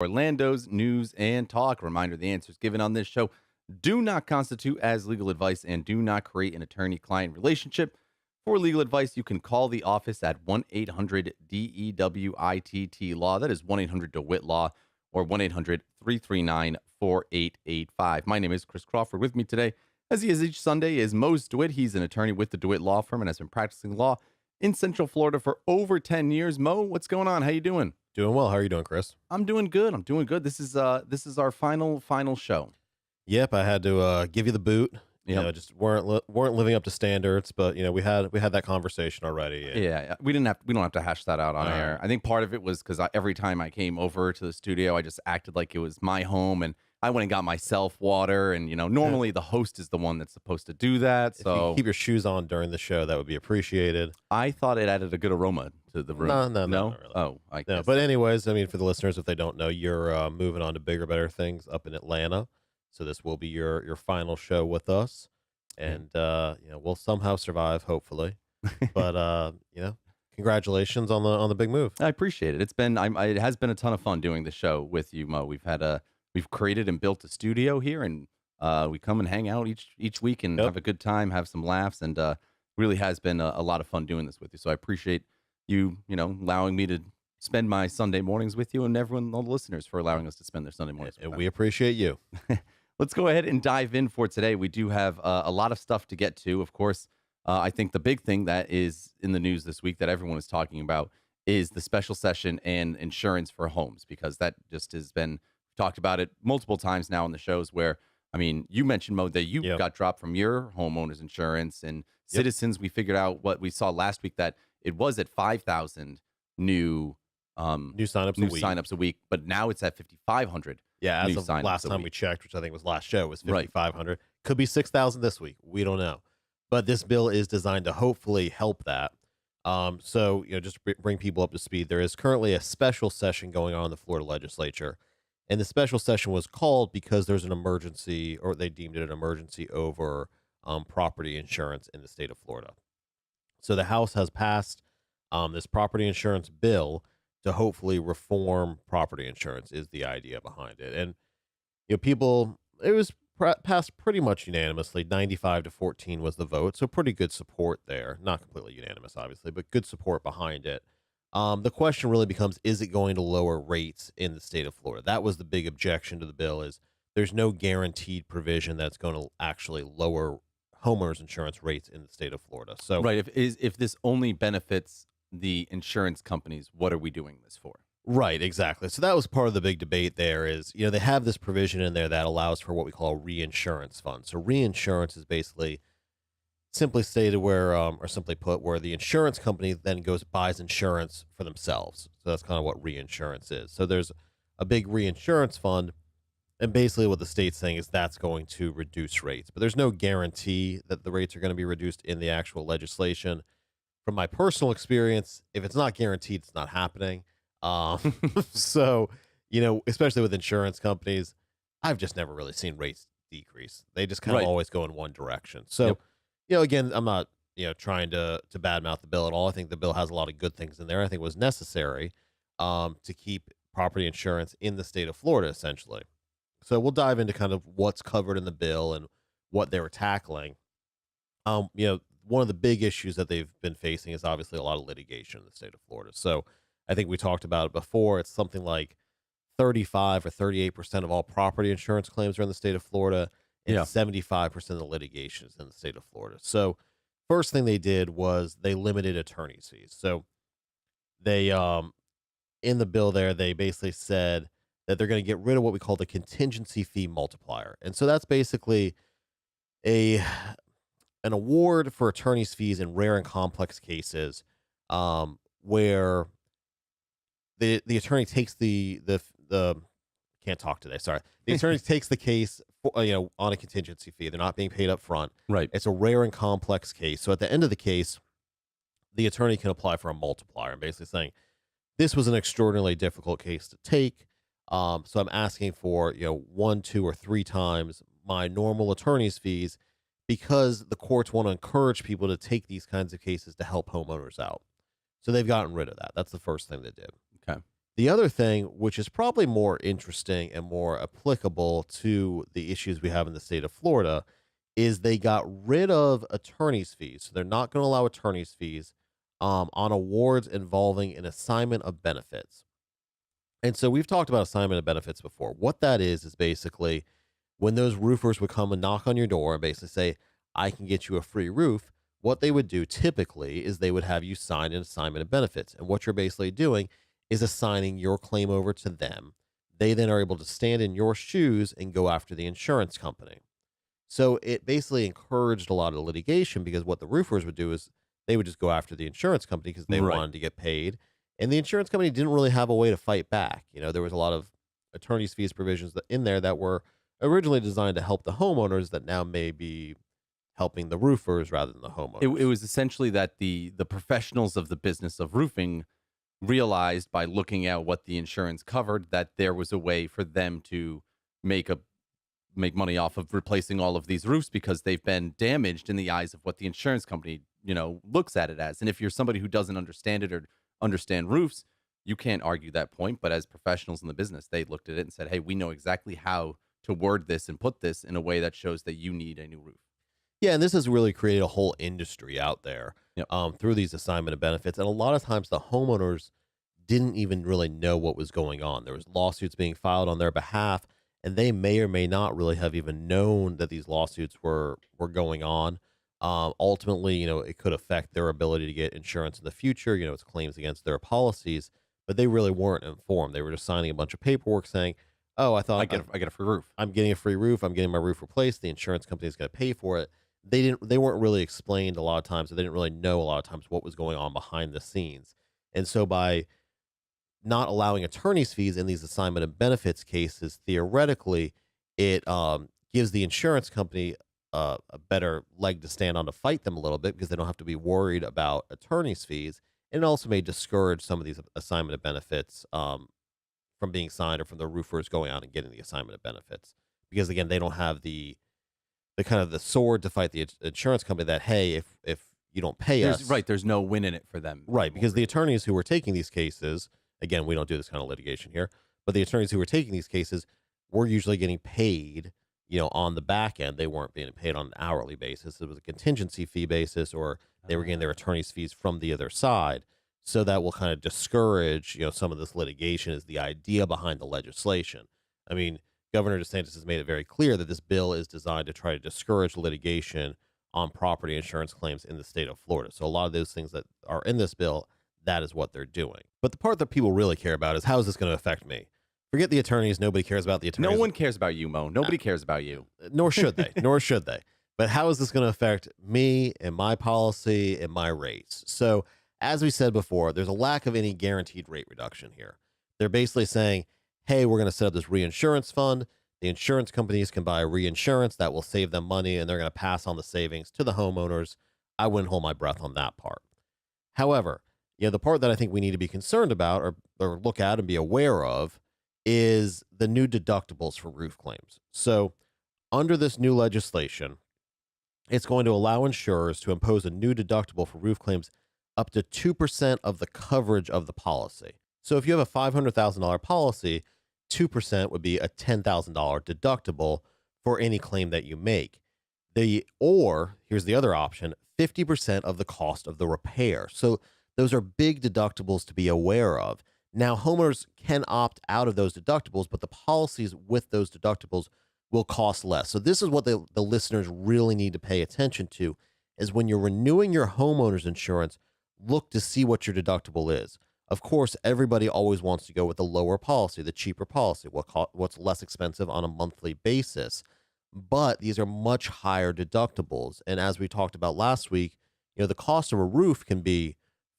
Orlando's news and talk. Reminder, the answers given on this show do not constitute as legal advice and do not create an attorney-client relationship. For legal advice, you can call the office at 1-800-DEWITT-LAW. That is 1-800-DeWitt Law or 1-800-339-4885. My name is Chris Crawford. With me today, as he is each Sunday, is Moe DeWitt. He's an attorney with the DeWitt Law Firm and has been practicing law in Central Florida for over 10 years. Mo, what's going on? How you doing? Doing well. How are you doing, Chris? I'm doing good. This is our final show. Yep, I had to give you the boot. You know, just weren't living up to standards, but you know, we had that conversation already. Yeah, we don't have to hash that out on air. I think part of it was because every time I came over to the studio, I just acted like it was my home, and I went and got myself water. And you know, normally the host is the one that's supposed to do that. So if you keep your shoes on during the show, that would be appreciated. I thought it added a good aroma to the room. No, not really. Oh, I guess. But anyways, I mean, for the listeners, if they don't know, you're moving on to bigger, better things up in Atlanta. So this will be your final show with us. And, you know, we'll somehow survive, hopefully. But, you know, congratulations on the big move. I appreciate it. It has been a ton of fun doing the show with you, Mo. We've created and built a studio here, and we come and hang out each week and have a good time, have some laughs, and really has been a lot of fun doing this with you. So I appreciate you allowing me to spend my Sunday mornings with you, and all the listeners for allowing us to spend their Sunday mornings with And them. we appreciate you. Let's go ahead and dive in for today. We do have a lot of stuff to get to. Of course, I think the big thing that is in the news this week that everyone is talking about is the special session and insurance for homes, because that just has been talked about it multiple times now in the shows where, I mean, you mentioned, Mo, that you got dropped from your homeowner's insurance, and Citizens, we figured out what we saw last week, that it was at 5,000 new signups a week, but now it's at 5,500. Yeah, as of last time we checked, which I think was last show, was 5,500. Right. Could be 6,000 this week. We don't know. But this bill is designed to hopefully help that. So, you know, just to bring people up to speed, there is currently a special session going on in the Florida legislature. And the special session was called because there's an emergency, or they deemed it an emergency, over property insurance in the state of Florida. So the House has passed this property insurance bill to hopefully reform property insurance, is the idea behind it. And, you know, it was passed pretty much unanimously. 95-14 was the vote. So pretty good support there. Not completely unanimous, obviously, but good support behind it. The question really becomes, is it going to lower rates in the state of Florida? That was the big objection to the bill, is there's no guaranteed provision that's going to actually lower homeowners insurance rates in the state of Florida. So right. If this only benefits the insurance companies, what are we doing this for? Right, exactly. So that was part of the big debate there is, you know, they have this provision in there that allows for what we call a reinsurance fund. So reinsurance is basically simply stated or simply put, where the insurance company then buys insurance for themselves. So that's kind of what reinsurance is. So there's a big reinsurance fund, and basically what the state's saying is that's going to reduce rates. But there's no guarantee that the rates are going to be reduced in the actual legislation. From my personal experience, if it's not guaranteed, it's not happening. So, you know, especially with insurance companies, I've just never really seen rates decrease. They just kind of always go in one direction. So, you know, again, I'm not, you know, trying to badmouth the bill at all. I think the bill has a lot of good things in there. I think it was necessary to keep property insurance in the state of Florida, essentially. So we'll dive into kind of what's covered in the bill and what they were tackling. You know, one of the big issues that they've been facing is obviously a lot of litigation in the state of Florida. So I think we talked about it before. It's something like 35 or 38% of all property insurance claims are in the state of Florida, and 75% of the litigation is in the state of Florida. So first thing they did was they limited attorney's fees. So they, in the bill there, they basically said that they're going to get rid of what we call the Contingency Fee Multiplier. And so that's basically an award for attorney's fees in rare and complex cases, where the attorney takes the can't talk today. Sorry, the attorney takes the case for, you know, on a contingency fee. They're not being paid up front. Right. It's a rare and complex case. So at the end of the case, the attorney can apply for a multiplier, and basically saying, this was an extraordinarily difficult case to take. So I'm asking for, you know, 1, 2, or 3 times my normal attorney's fees, because the courts want to encourage people to take these kinds of cases to help homeowners out. So they've gotten rid of that. That's the first thing they did. Okay. The other thing, which is probably more interesting and more applicable to the issues we have in the state of Florida, is they got rid of attorney's fees. So they're not going to allow attorney's fees on awards involving an assignment of benefits. And so we've talked about assignment of benefits before. What that is basically when those roofers would come and knock on your door and basically say, I can get you a free roof. What they would do typically is they would have you sign an assignment of benefits. And what you're basically doing is assigning your claim over to them. They then are able to stand in your shoes and go after the insurance company. So it basically encouraged a lot of litigation because what the roofers would do is they would just go after the insurance company because they wanted to get paid. And the insurance company didn't really have a way to fight back. You know, there was a lot of attorney's fees provisions in there that were originally designed to help the homeowners that now may be helping the roofers rather than the homeowners. It was essentially that the professionals of the business of roofing realized by looking at what the insurance covered that there was a way for them to make money off of replacing all of these roofs because they've been damaged in the eyes of what the insurance company, looks at it as. And if you're somebody who doesn't understand it or understand roofs, you can't argue that point. But as professionals in the business, they looked at it and said, hey, we know exactly how to word this and put this in a way that shows that you need a new roof. Yeah, and this has really created a whole industry out there through these assignment of benefits. And a lot of times the homeowners didn't even really know what was going on. There was lawsuits being filed on their behalf, and they may or may not really have even known that these lawsuits were going on. Ultimately, it could affect their ability to get insurance in the future. It's claims against their policies, but they really weren't informed. They were just signing a bunch of paperwork saying, oh, I thought I get a free roof. I'm getting a free roof. I'm getting my roof replaced. The insurance company is going to pay for it. They weren't really explained a lot of times. So they didn't really know a lot of times what was going on behind the scenes. And so by not allowing attorney's fees in these assignment of benefits cases, theoretically, it gives the insurance company a better leg to stand on to fight them a little bit because they don't have to be worried about attorney's fees. And it also may discourage some of these assignment of benefits from being signed or from the roofers going out and getting the assignment of benefits. Because again, they don't have the kind of the sword to fight the insurance company that, hey, if you don't pay us. Right. There's no win in it for them. Right. Because the attorneys who were taking these cases, again, we don't do this kind of litigation here, but the attorneys who were taking these cases were usually getting paid, on the back end. They weren't being paid on an hourly basis. It was a contingency fee basis, or they were getting their attorney's fees from the other side. So that will kind of discourage, some of this litigation is the idea behind the legislation. I mean, Governor DeSantis has made it very clear that this bill is designed to try to discourage litigation on property insurance claims in the state of Florida. So a lot of those things that are in this bill, that is what they're doing. But the part that people really care about is how is this going to affect me? Forget the attorneys. Nobody cares about the attorneys. No one cares about you, Mo. Nobody cares about you. Nor should they. Nor should they. But how is this going to affect me and my policy and my rates? So as we said before, there's a lack of any guaranteed rate reduction here. They're basically saying, hey, we're going to set up this reinsurance fund. The insurance companies can buy reinsurance that will save them money, and they're going to pass on the savings to the homeowners. I wouldn't hold my breath on that part. However, the part that I think we need to be concerned about or look at and be aware of is the new deductibles for roof claims. So under this new legislation, it's going to allow insurers to impose a new deductible for roof claims up to 2% of the coverage of the policy. So if you have a $500,000 policy, 2% would be a $10,000 deductible for any claim that you make. Or here's the other option, 50% of the cost of the repair. So those are big deductibles to be aware of. Now, homeowners can opt out of those deductibles, but the policies with those deductibles will cost less. So this is what the listeners really need to pay attention to, is when you're renewing your homeowner's insurance, look to see what your deductible is. Of course, everybody always wants to go with the lower policy, the cheaper policy, what's less expensive on a monthly basis. But these are much higher deductibles. And as we talked about last week, the cost of a roof can be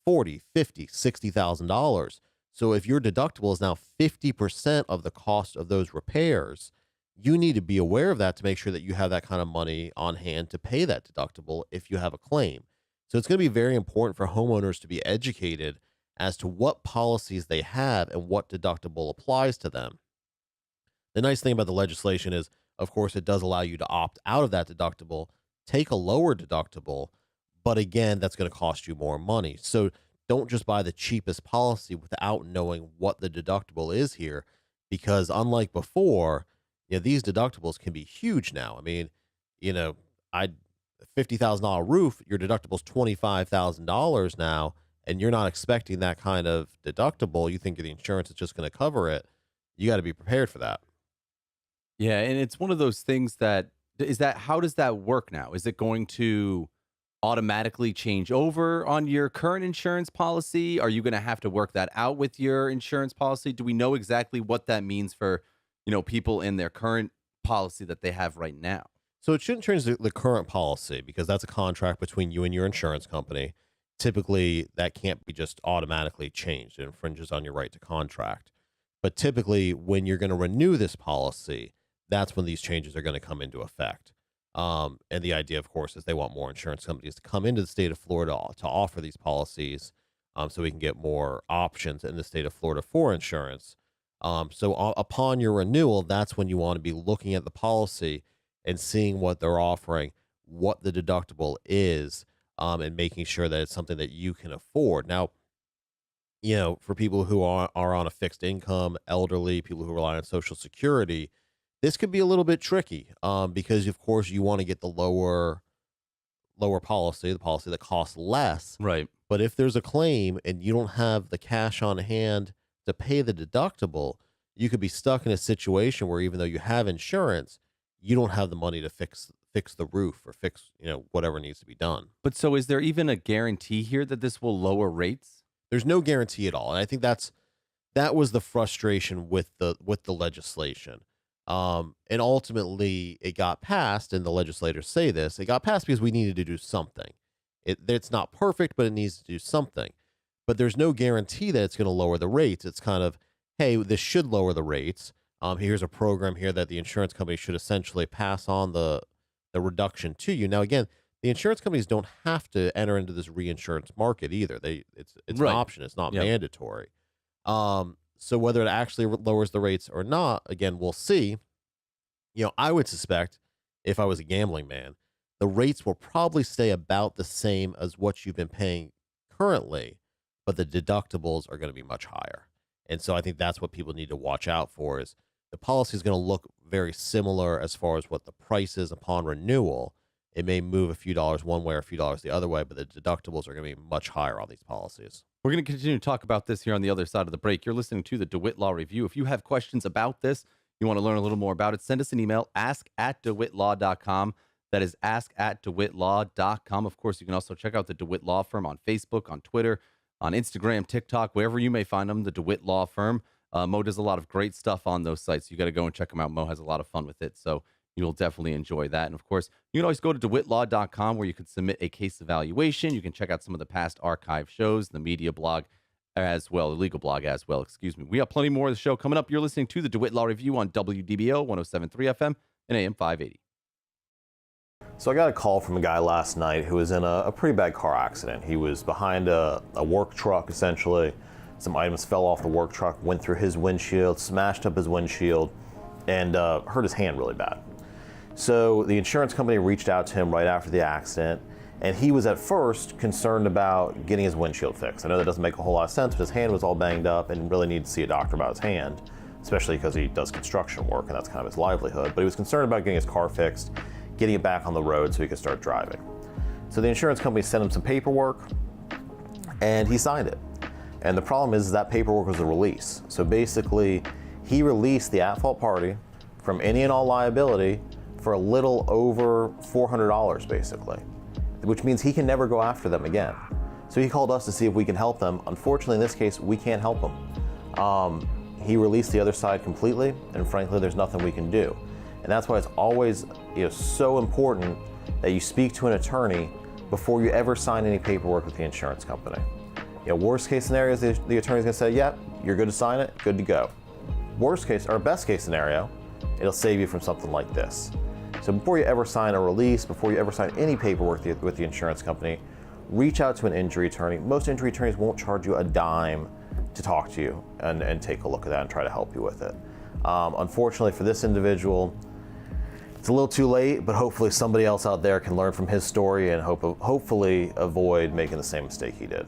$40,000, $50,000, $60,000. So if your deductible is now 50% of the cost of those repairs, you need to be aware of that to make sure that you have that kind of money on hand to pay that deductible if you have a claim. So it's going to be very important for homeowners to be educated as to what policies they have and what deductible applies to them. The nice thing about the legislation is, of course, it does allow you to opt out of that deductible, take a lower deductible, but again, that's going to cost you more money. So don't just buy the cheapest policy without knowing what the deductible is here, because unlike before, these deductibles can be huge now. I mean, I $50,000 roof, your deductible's $25,000 now, and you're not expecting that kind of deductible. You think the insurance is just going to cover it. You got to be prepared for that. Yeah, and it's one of those things how does that work now? Is it going to automatically change over on your current insurance policy? Are you going to have to work that out with your insurance policy? Do we know exactly what that means for, people in their current policy that they have right now? So it shouldn't change the current policy, because that's a contract between you and your insurance company. Typically, that can't be just automatically changed. It infringes on your right to contract. But typically, when you're going to renew this policy, that's when these changes are going to come into effect. And the idea, of course, is they want more insurance companies to come into the state of Florida to offer these policies, so we can get more options in the state of Florida for insurance. So upon your renewal, that's when you want to be looking at the policy and seeing what they're offering, what the deductible is, and making sure that it's something that you can afford. Now, for people who are on a fixed income, elderly, people who rely on Social Security, this could be a little bit tricky, because, of course, you want to get the lower policy, the policy that costs less. Right. But if there's a claim and you don't have the cash on hand to pay the deductible, you could be stuck in a situation where, even though you have insurance, you don't have the money to fix the roof or fix, whatever needs to be done. But so is there even a guarantee here that this will lower rates? There's no guarantee at all. And I think that was the frustration with the legislation. And ultimately it got passed, and the legislators say this, it got passed because we needed to do something. It's not perfect, but it needs to do something. But there's no guarantee that it's going to lower the rates. It's kind of, hey, this should lower the rates. Here's a program here that the insurance company should essentially pass on the reduction to you. Now, again, the insurance companies don't have to enter into this reinsurance market either. It's Right. an option. It's not Yep. mandatory. So whether it actually lowers the rates or not, again, we'll see. I would suspect, if I was a gambling man, the rates will probably stay about the same as what you've been paying currently, but the deductibles are going to be much higher. And so I think that's what people need to watch out for, is the policy is going to look very similar as far as what the price is upon renewal. It may move a few dollars one way or a few dollars the other way, but the deductibles are going to be much higher on these policies. We're going to continue to talk about this here on the other side of the break. You're listening to the DeWitt Law Review. If you have questions about this, you want to learn a little more about it, send us an email, ask@dewittlaw.com. That is ask@dewittlaw.com. Of course, you can also check out the DeWitt Law Firm on Facebook, on Twitter, on Instagram, TikTok, wherever you may find them, the DeWitt Law Firm. Mo does a lot of great stuff on those sites. You got to go and check them out. Mo has a lot of fun with it, so you'll definitely enjoy that. And of course, you can always go to dewittlaw.com, where you can submit a case evaluation. You can check out some of the past archive shows, the media blog as well, the legal blog as well, excuse me. We have plenty more of the show coming up. You're listening to the DeWitt Law Review on WDBO 107.3 FM and AM 580. So I got a call from a guy last night who was in a pretty bad car accident. He was behind a work truck, essentially. Some items fell off the work truck, went through his windshield, smashed up his windshield, and hurt his hand really bad. So the insurance company reached out to him right after the accident, and he was at first concerned about getting his windshield fixed. I know that doesn't make a whole lot of sense, but his hand was all banged up and really needed to see a doctor about his hand, especially because he does construction work and that's kind of his livelihood. But he was concerned about getting his car fixed, getting it back on the road so he could start driving. So the insurance company sent him some paperwork, and he signed it. And the problem is that paperwork was a release. So basically, he released the at-fault party from any and all liability for a little over $400, basically, which means he can never go after them again. So he called us to see if we can help them. Unfortunately, in this case, we can't help him. He released the other side completely, and frankly, there's nothing we can do. And that's why it's always so important that you speak to an attorney before you ever sign any paperwork with the insurance company. Worst case scenario is the attorney's gonna say, yep, you're good to sign it, good to go. Worst case, or best case scenario, it'll save you from something like this. So before you ever sign a release, before you ever sign any paperwork with the insurance company, reach out to an injury attorney. Most injury attorneys won't charge you a dime to talk to you and take a look at that and try to help you with it. Unfortunately for this individual, it's a little too late, but hopefully somebody else out there can learn from his story and hopefully avoid making the same mistake he did.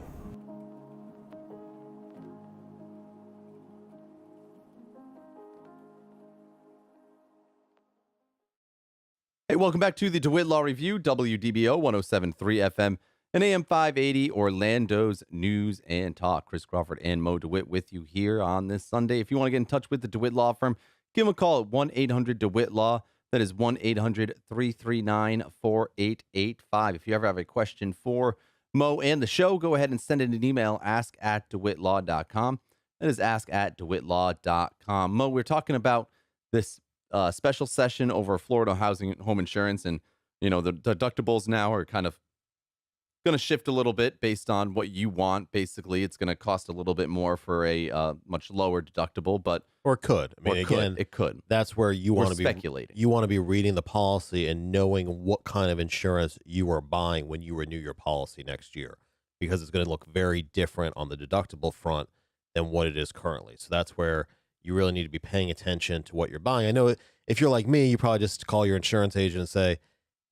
welcome back to the DeWitt Law Review, WDBO 107.3 FM and AM 580, Orlando's News and Talk. Chris Crawford and Moe DeWitt with you here on this Sunday. If you want to get in touch with the DeWitt Law Firm, give them a call at 1-800-DeWitt-LAW. That is 1-800-339-4885. If you ever have a question for Moe and the show, go ahead and send in an email, ask@DeWittLaw.com. That is ask@DeWittLaw.com. Moe, we're talking about this special session over Florida housing and home insurance, and the deductibles now are kind of going to shift a little bit based on what you want. Basically, it's going to cost a little bit more for a much lower deductible, or it could. I mean, it could. That's where you want to be speculating. You want to be reading the policy and knowing what kind of insurance you are buying when you renew your policy next year, because it's going to look very different on the deductible front than what it is currently. So that's where you really need to be paying attention to what you're buying. I know if you're like me, you probably just call your insurance agent and say,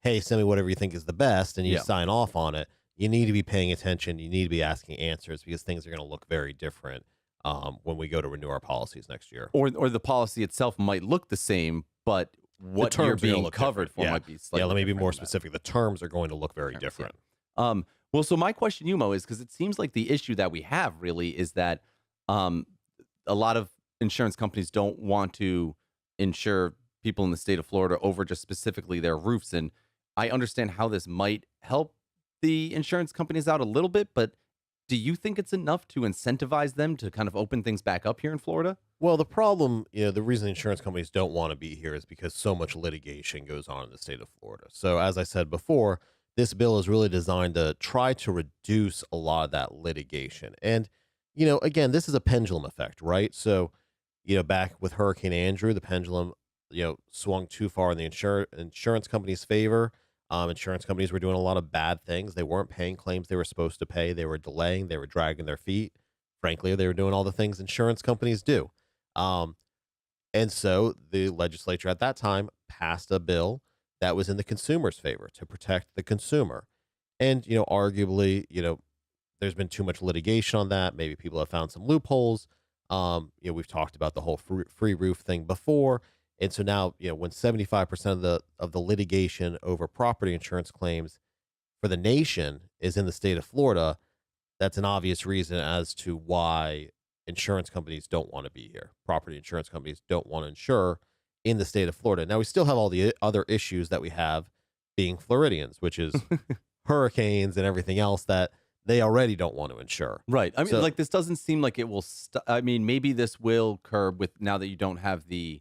hey, send me whatever you think is the best, and you sign off on it. You need to be paying attention. You need to be asking answers, because things are going to look very different when we go to renew our policies next year. Or the policy itself might look the same, but what you're being covered for might be slightly let me be more specific. The terms are going to look very different. Well, so my question to you, Mo, is because it seems like the issue that we have really is that a lot of insurance companies don't want to insure people in the state of Florida over just specifically their roofs. And I understand how this might help the insurance companies out a little bit, but do you think it's enough to incentivize them to kind of open things back up here in Florida? Well, the problem, the reason insurance companies don't want to be here is because so much litigation goes on in the state of Florida. So as I said before, this bill is really designed to try to reduce a lot of that litigation. And, again, this is a pendulum effect, right? So, back with Hurricane Andrew, the pendulum, swung too far in the insurance company's favor. Insurance companies were doing a lot of bad things. They weren't paying claims they were supposed to pay. They were delaying. They were dragging their feet. Frankly, they were doing all the things insurance companies do. And so the legislature at that time passed a bill that was in the consumer's favor to protect the consumer. And, arguably, there's been too much litigation on that. Maybe people have found some loopholes. We've talked about the whole free roof thing before. And so now, when 75% of the litigation over property insurance claims for the nation is in the state of Florida, that's an obvious reason as to why insurance companies don't want to be here. Property insurance companies don't want to insure in the state of Florida. Now, we still have all the other issues that we have being Floridians, which is hurricanes and everything else that they already don't want to insure. Right. I mean, this doesn't seem like it will. Maybe this will curb with, now that you don't have the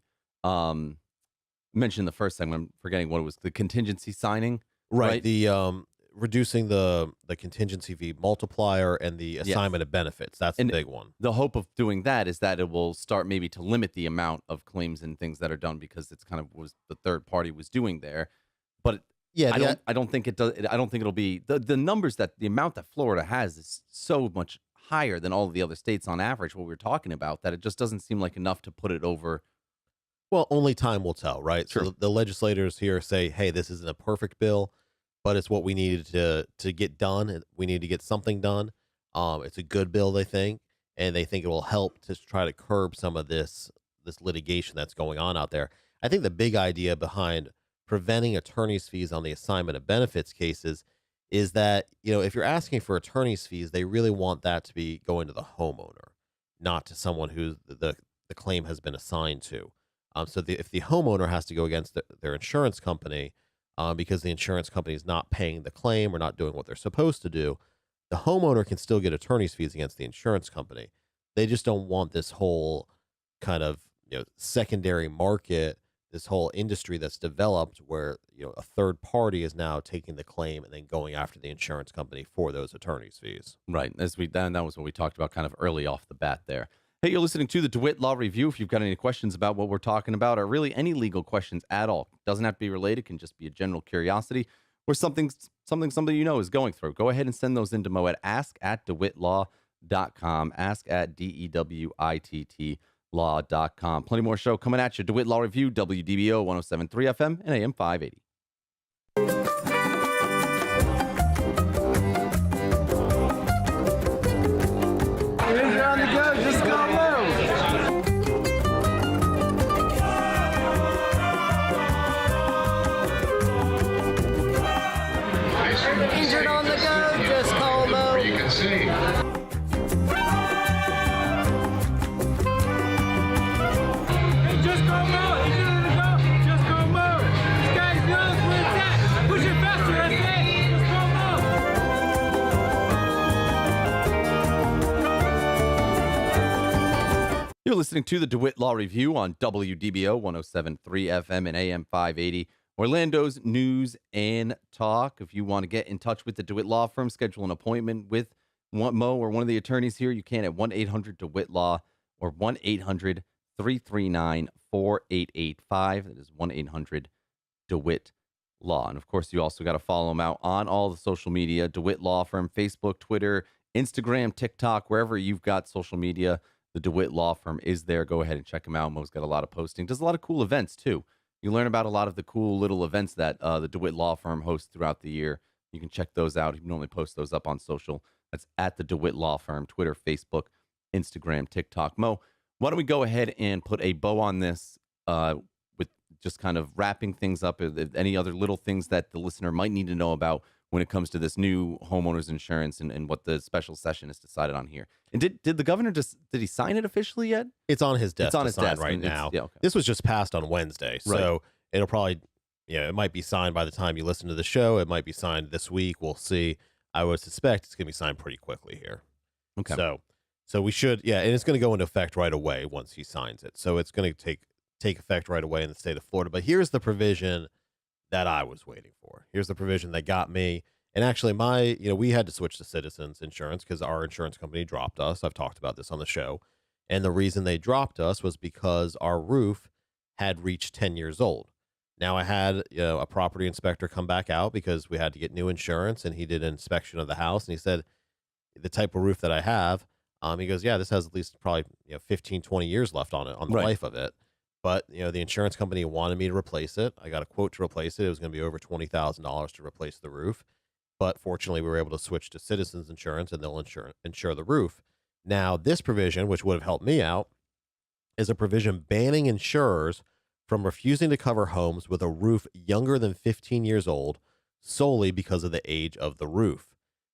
mentioned the first segment, I'm forgetting what it was, the contingency signing, right? The reducing the contingency fee multiplier and the assignment of benefits. That's the big one. The hope of doing that is that it will start maybe to limit the amount of claims and things that are done, because it's kind of was the third party was doing there. But I don't think it does. I don't think it'll be the numbers the amount that Florida has is so much higher than all of the other states on average, what we're talking about, that it just doesn't seem like enough to put it over. Well, only time will tell, right? Sure. So the legislators here say, hey, this isn't a perfect bill, but it's what we needed to get done. We need to get something done. It's a good bill, they think, and they think it will help to try to curb some of this litigation that's going on out there. I think the big idea behind preventing attorney's fees on the assignment of benefits cases is that, if you're asking for attorney's fees, they really want that to be going to the homeowner, not to someone who the claim has been assigned to. So if the homeowner has to go against their insurance company because the insurance company is not paying the claim or not doing what they're supposed to do, the homeowner can still get attorney's fees against the insurance company. They just don't want this whole kind of secondary market, this whole industry that's developed where a third party is now taking the claim and then going after the insurance company for those attorney's fees. Right. That was what we talked about kind of early off the bat there. Hey, you're listening to the DeWitt Law Review. If you've got any questions about what we're talking about, or really any legal questions at all, doesn't have to be related, can just be a general curiosity or something somebody is going through, go ahead and send those into Mo at ask@DeWittLaw.com, ask@DeWitt law.com. Plenty more show coming at you. DeWitt Law Review, WDBO 107.3 FM and AM 580. go Moe. If you're gonna go, just go Moe. This guy knows where it's at. Push it faster, that's it. Just go Moe. You're listening to the DeWitt Law Review on WDBO 107.3 FM and AM 580, Orlando's news and talk. If you want to get in touch with the DeWitt Law Firm, schedule an appointment with Moe or one of the attorneys here, you can at 1-800-DeWitt-Law or 1-800-339-4885. That is 1-800-DeWitt-Law. And, of course, you also got to follow them out on all the social media, DeWitt Law Firm, Facebook, Twitter, Instagram, TikTok, wherever you've got social media. The DeWitt Law Firm is there. Go ahead and check him out. Mo's got a lot of posting. Does a lot of cool events, too. You learn about a lot of the cool little events that the DeWitt Law Firm hosts throughout the year. You can check those out. He normally posts those up on social. That's at the DeWitt Law Firm, Twitter, Facebook, Instagram, TikTok. Mo, why don't we go ahead and put a bow on this with just kind of wrapping things up, any other little things that the listener might need to know about when it comes to this new homeowners insurance and what the special session has decided on here. And did the governor did he sign it officially yet? It's on his desk. It's on his desk right now. Yeah, okay. This was just passed on Wednesday, so it'll probably, it might be signed by the time you listen to the show. It might be signed this week. We'll see. I would suspect it's going to be signed pretty quickly here. Okay. So we should, and it's going to go into effect right away once he signs it. So it's going to take effect right away in the state of Florida. But here's the provision that I was waiting for. Here's the provision that got me. And actually, we had to switch to Citizens Insurance because our insurance company dropped us. I've talked about this on the show. And the reason they dropped us was because our roof had reached 10 years old. Now, I had a property inspector come back out because we had to get new insurance, and he did an inspection of the house, and he said, the type of roof that I have, he goes, yeah, this has at least probably 15, 20 years left on it, on the life of it. But, the insurance company wanted me to replace it. I got a quote to replace it. It was going to be over $20,000 to replace the roof. But fortunately, we were able to switch to Citizens Insurance, and they'll insure the roof. Now, this provision, which would have helped me out, is a provision banning insurers from refusing to cover homes with a roof younger than 15 years old solely because of the age of the roof.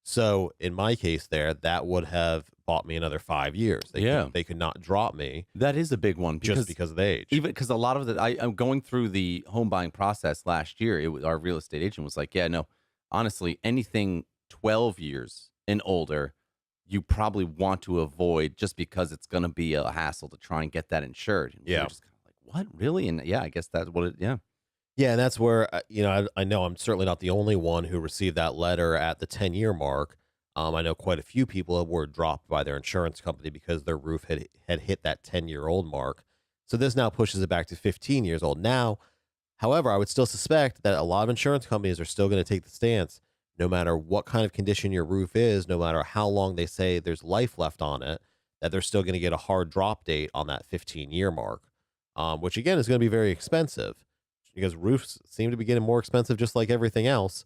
So in my case there, that would have bought me another 5 years. They could not drop me. That is a big one. Just because of the age. Even because a lot of I'm going through the home buying process last year. Our real estate agent was like, yeah, no, honestly, anything 12 years and older, you probably want to avoid just because it's going to be a hassle to try and get that insured. And we were just kind of like, what, really? And I guess that's what it, Yeah, and that's where, I know I'm certainly not the only one who received that letter at the 10-year mark. I know quite a few people were dropped by their insurance company because their roof had hit that 10-year-old mark. So this now pushes it back to 15 years old. Now, however, I would still suspect that a lot of insurance companies are still going to take the stance, no matter what kind of condition your roof is, no matter how long they say there's life left on it, that they're still going to get a hard drop date on that 15-year mark, which, again, is going to be very expensive because roofs seem to be getting more expensive just like everything else.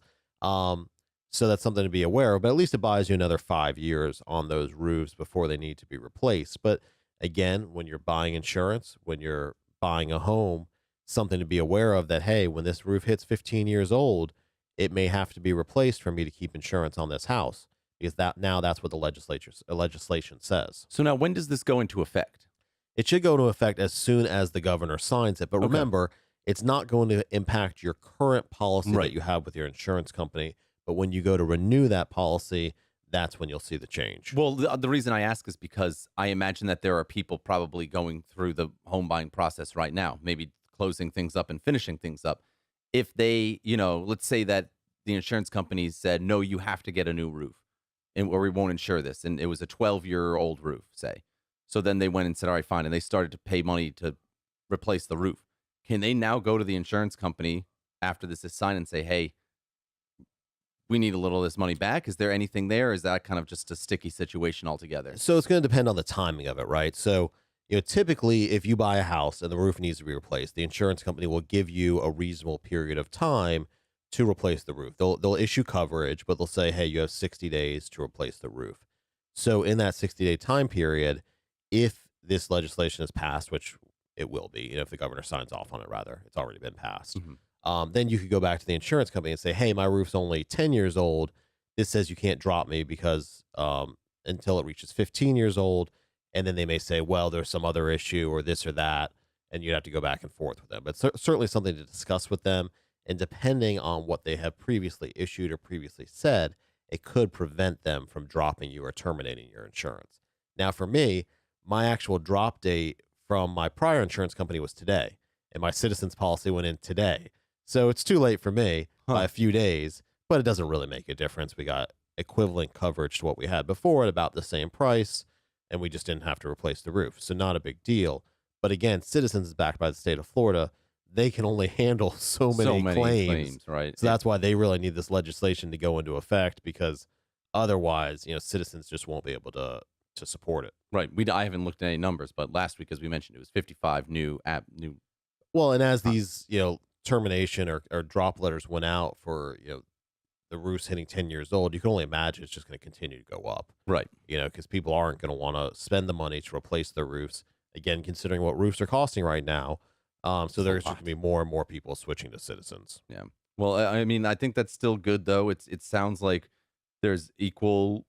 So that's something to be aware of, but at least it buys you another 5 years on those roofs before they need to be replaced. But, again, when you're buying insurance, when you're buying a home, something to be aware of that, hey, when this roof hits 15 years old, it may have to be replaced for me to keep insurance on this house because that's what the legislation says. So now when does this go into effect? It should go into effect as soon as the governor signs it. But remember, it's not going to impact your current policy that you have with your insurance company. But when you go to renew that policy, that's when you'll see the change. Well, the reason I ask is because I imagine that there are people probably going through the home buying process right now, maybe closing things up and finishing things up. If they, let's say that the insurance companies said, no, you have to get a new roof or we won't insure this. And it was a 12-year-old roof, say. So then they went and said, all right, fine. And they started to pay money to replace the roof. Can they now go to the insurance company after this is signed and say, hey, we need a little of this money back? Is there anything there? Or is that kind of just a sticky situation altogether? So it's going to depend on the timing of it, right? So, typically if you buy a house and the roof needs to be replaced, the insurance company will give you a reasonable period of time to replace the roof. They'll issue coverage, but they'll say, hey, you have 60 days to replace the roof. So in that 60-day time period, if this legislation is passed, which it will be, if the governor signs off on it, rather, it's already been passed. Then you could go back to the insurance company and say, hey, my roof's only 10 years old. This says you can't drop me because until it reaches 15 years old. And then they may say, well, there's some other issue or this or that. and you'd have to go back and forth with them. But certainly something to discuss with them. And depending on what they have previously issued or previously said, it could prevent them from dropping you or terminating your insurance. Now, for me, my actual drop date from my prior insurance company was today, and my Citizens policy went in today. So it's too late for me by a few days, but it doesn't really make a difference. We got equivalent coverage to what we had before at about the same price, and we just didn't have to replace the roof. So not a big deal. But again, Citizens is backed by the state of Florida. They can only handle so many claims, right? So that's why they really need this legislation to go into effect, because otherwise, Citizens just won't be able to support it. Right. I haven't looked at any numbers, but last week, as we mentioned, it was 55 new. Well, and as these, termination or drop letters went out for, the roof's hitting 10 years old, you can only imagine it's just going to continue to go up. Right. Because people aren't going to want to spend the money to replace their roofs. Again, considering what roofs are costing right now. So there's just going to be more and more people switching to Citizens. Yeah. Well, I mean, I think that's still good, though. It sounds like there's equal,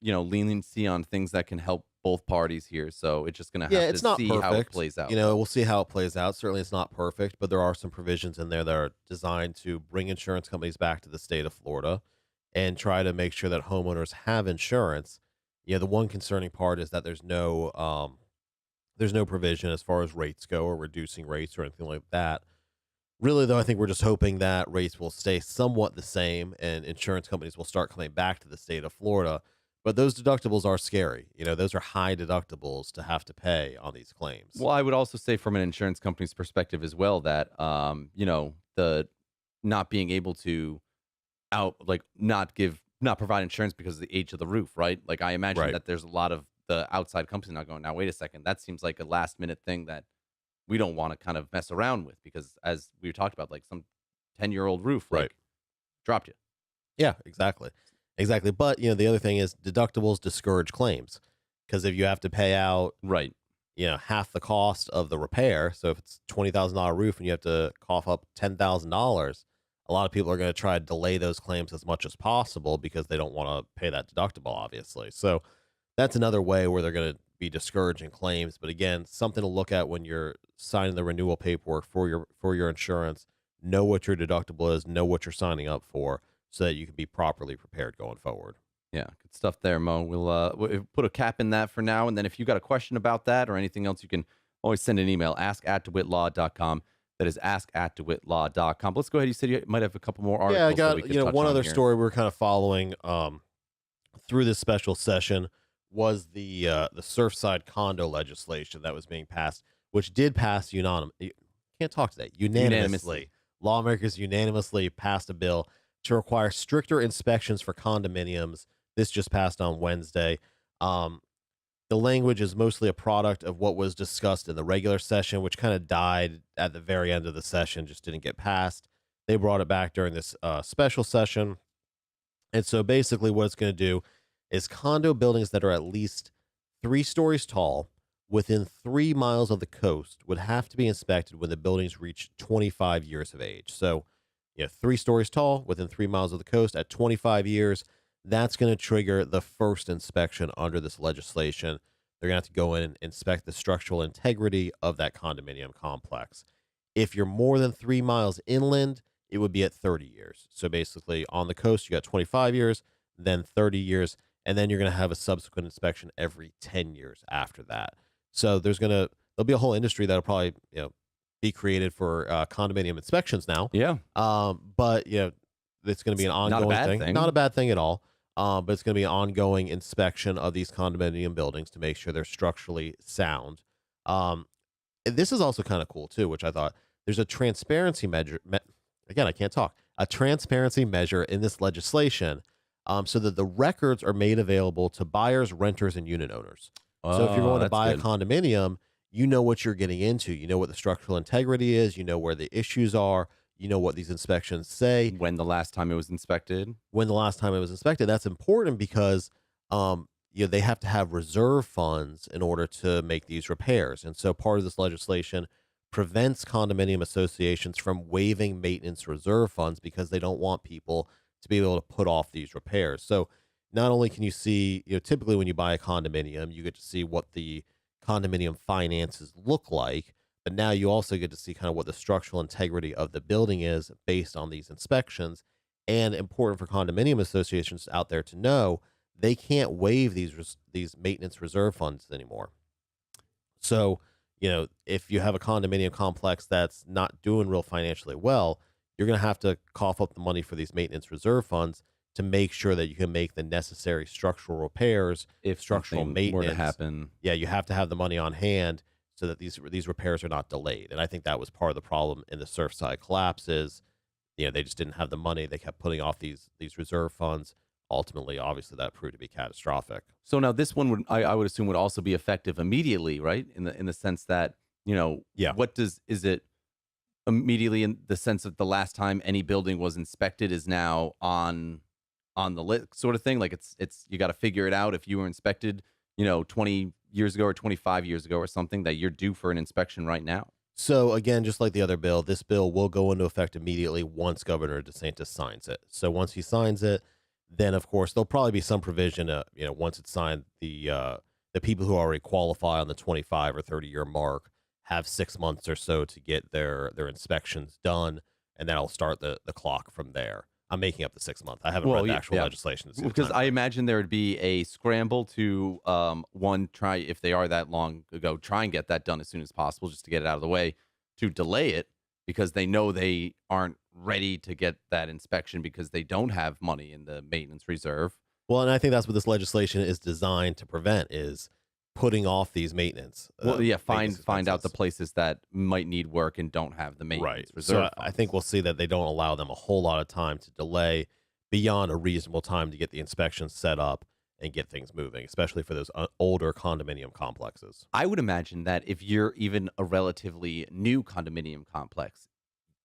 leniency on things that can help both parties here. So it's just going to have to see how it plays out. We'll see how it plays out. Certainly it's not perfect, but there are some provisions in there that are designed to bring insurance companies back to the state of Florida and try to make sure that homeowners have insurance. The one concerning part is that there's no provision as far as rates go, or reducing rates or anything like that. Really, though, I think we're just hoping that rates will stay somewhat the same and insurance companies will start coming back to the state of Florida. But those deductibles are scary. Those are high deductibles to have to pay on these claims. Well, I would also say from an insurance company's perspective as well that, the not being able to not provide insurance because of the age of the roof, right? Like, I imagine that there's a lot of the outside companies not going, now, wait a second, that seems like a last minute thing that we don't want to kind of mess around with, because as we talked about, like some 10-year-old roof, dropped you. Yeah, exactly. But, the other thing is deductibles discourage claims, because if you have to pay out, half the cost of the repair. So if it's $20,000 roof and you have to cough up $10,000, a lot of people are going to try to delay those claims as much as possible because they don't want to pay that deductible, obviously. So that's another way where they're going to be discouraging claims. But again, something to look at when you're signing the renewal paperwork for your insurance. Know what your deductible is, know what you're signing up for, so that you can be properly prepared going forward. Yeah, good stuff there, Mo. We'll put a cap in that for now. And then if you got a question about that or anything else, you can always send an email, ask@DeWittLaw.com. That is ask@DeWittLaw.com. Let's go ahead. You said you might have a couple more articles. Yeah, I got, that one other here. story we were kind of following through this special session was the Surfside condo legislation that was being passed, which did pass unanimously. Can't talk today. Unanimously. Lawmakers unanimously passed a bill to require stricter inspections for condominiums. This just passed on Wednesday. The language is mostly a product of what was discussed in the regular session, which kind of died at the very end of the session, just didn't get passed. They brought it back during this special session. And so basically what it's going to do is condo buildings that are at least 3 stories tall within 3 miles of the coast would have to be inspected when the buildings reach 25 years of age. So, 3 stories tall within 3 miles of the coast at 25 years, that's going to trigger the first inspection under this legislation. They're going to have to go in and inspect the structural integrity of that condominium complex. If you're more than 3 miles inland, it would be at 30 years. So basically on the coast, you got 25 years, then 30 years, and then you're going to have a subsequent inspection every 10 years after that. So there'll be a whole industry that'll probably, be created for condominium inspections now. Yeah. But it's going to be an ongoing thing. Not a bad thing at all. But it's going to be an ongoing inspection of these condominium buildings to make sure they're structurally sound. This is also kind of cool too, which I thought there's a transparency measure. Again, I can't talk. A transparency measure in this legislation, so that the records are made available to buyers, renters, and unit owners. So if you're going to buy a condominium, you know what you're getting into. You know what the structural integrity is. You know where the issues are. You know what these inspections say. When the last time it was inspected. That's important because they have to have reserve funds in order to make these repairs. And so part of this legislation prevents condominium associations from waiving maintenance reserve funds because they don't want people to be able to put off these repairs. So not only can you see, typically when you buy a condominium, you get to see what the condominium finances look like, But now you also get to see kind of what the structural integrity of the building is based on these inspections. And important for condominium associations out there to know, they can't waive these maintenance reserve funds anymore. So, if you have a condominium complex that's not doing real financially well, you're going to have to cough up the money for these maintenance reserve funds to make sure that you can make the necessary structural repairs. If structural maintenance were maintenance to happen, yeah, you have to have the money on hand so that these repairs are not delayed. And I think that was part of the problem in the Surfside collapses. They just didn't have the money. They kept putting off these reserve funds. Ultimately, obviously, that proved to be catastrophic. So now this one I would assume would also be effective immediately, right? In the sense that, Yeah. is it immediately in the sense that the last time any building was inspected is now on the list sort of thing? Like it's you got to figure it out if you were inspected, 20 years ago or 25 years ago or something, that you're due for an inspection right now. So again, just like the other bill, this bill will go into effect immediately once Governor DeSantis signs it. So once he signs it, then of course there'll probably be some provision. Once it's signed, the people who already qualify on the 25 or 30-year mark have 6 months or so to get their inspections done, and that'll start the clock from there. I'm making up the 6 month. I haven't read the actual legislation. Because I imagine there would be a scramble to try, if they are that long ago, try and get that done as soon as possible, just to get it out of the way, to delay it because they know they aren't ready to get that inspection because they don't have money in the maintenance reserve. Well, and I think that's what this legislation is designed to prevent, is putting off these maintenance. Find out the places that might need work and don't have the maintenance reserve. So I think we'll see that they don't allow them a whole lot of time to delay beyond a reasonable time to get the inspections set up and get things moving, especially for those older condominium complexes. I would imagine that if you're even a relatively new condominium complex,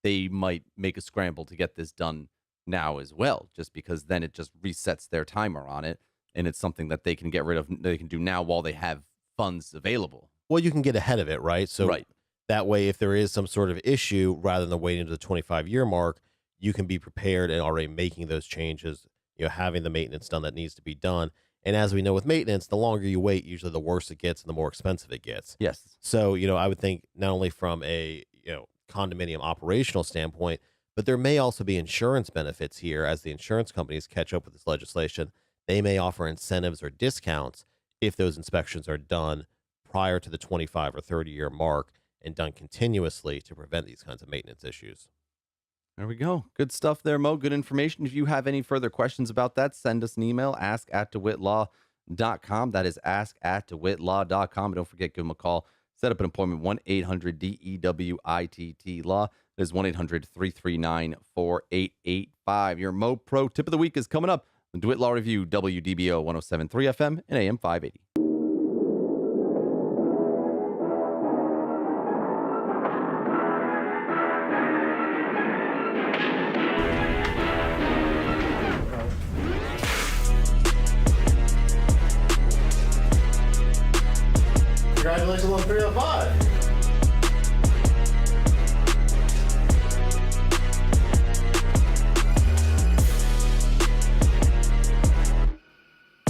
they might make a scramble to get this done now as well, just because then it just resets their timer on it. And it's something that they can get rid of, they can do now while they have funds available. Well, you can get ahead of it, right? So that way, if there is some sort of issue, rather than waiting to the 25-year mark, you can be prepared and already making those changes, having the maintenance done that needs to be done. And as we know with maintenance, the longer you wait, usually the worse it gets and the more expensive it gets. Yes. So, I would think not only from a, condominium operational standpoint, but there may also be insurance benefits here as the insurance companies catch up with this legislation. They may offer incentives or discounts if those inspections are done prior to the 25 or 30-year mark and done continuously to prevent these kinds of maintenance issues. There we go. Good stuff there, Mo. Good information. If you have any further questions about that, send us an email, ask@DeWittLaw.com. That is ask@DeWittLaw.com. And don't forget, give them a call. Set up an appointment, 1-800-DEWITT-LAW. That is 1-800-339-4885. Your Mo Pro tip of the week is coming up. The DeWitt Law Review, WDBO 107.3 FM and AM 580. Congratulations on 305.